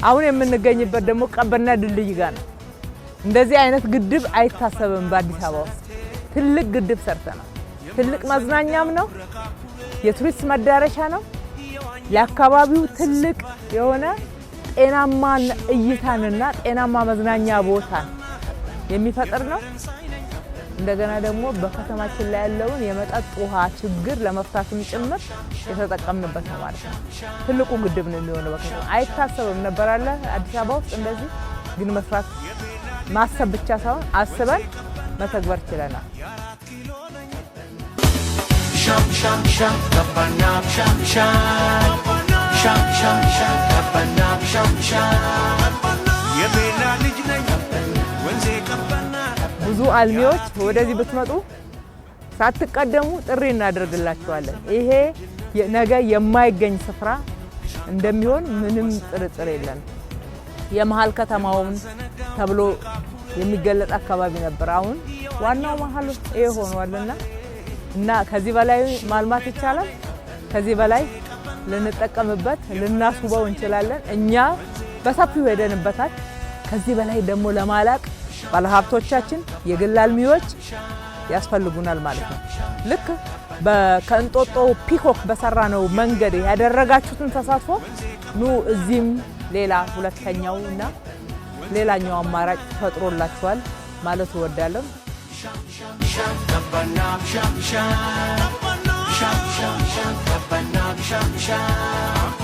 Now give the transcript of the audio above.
አሁን የምንገኝበት ደግሞ ቀበና ድልድይ ጋር ነው። እንደዚህ አይነት ግድብ አይታሰብም በአዲስ አበባ ውስጥ። ትልቅ ግድብ ሰርተናል። ትልቅ መዝናኛም ነው፣ የቱሪስት መዳረሻ ነው። ለአካባቢው ትልቅ የሆነ ጤናማ እይታንና ጤናማ መዝናኛ ቦታን የሚፈጥር ነው። እንደገና ደግሞ በከተማችን ላይ ያለውን የመጠጥ ውሃ ችግር ለመፍታትም ጭምር የተጠቀምንበት ነው ማለት ነው። ትልቁ ግድብ ነው የሚሆነው በከተማ አይታሰብም ነበር አለ አዲስ አበባ ውስጥ እንደዚህ ግን መስራት ማሰብ ብቻ ሳይሆን አስበን መተግበር ችለናል። ብዙ አልሚዎች ወደዚህ ብትመጡ ሳትቀደሙ ጥሪ እናደርግላችኋለን። ይሄ ነገ የማይገኝ ስፍራ እንደሚሆን ምንም ጥርጥር የለም። የመሃል ከተማውን ተብሎ የሚገለጥ አካባቢ ነበር። አሁን ዋናው መሃል ይሄ ሆኗልና እና ከዚህ በላይ ማልማት ይቻላል። ከዚህ በላይ ልንጠቀምበት ልናስውበው እንችላለን። እኛ በሰፊው ሄደንበታል። ከዚህ በላይ ደግሞ ለማላቅ ባለሀብቶቻችን የግል አልሚዎች ያስፈልጉናል ማለት ነው። ልክ በከንጦጦ ፒኮክ በሰራነው መንገድ ያደረጋችሁትን ተሳትፎ ኑ እዚህም ሌላ ሁለተኛውና ሌላኛው አማራጭ ፈጥሮላችኋል ማለት እወዳለሁ። Sham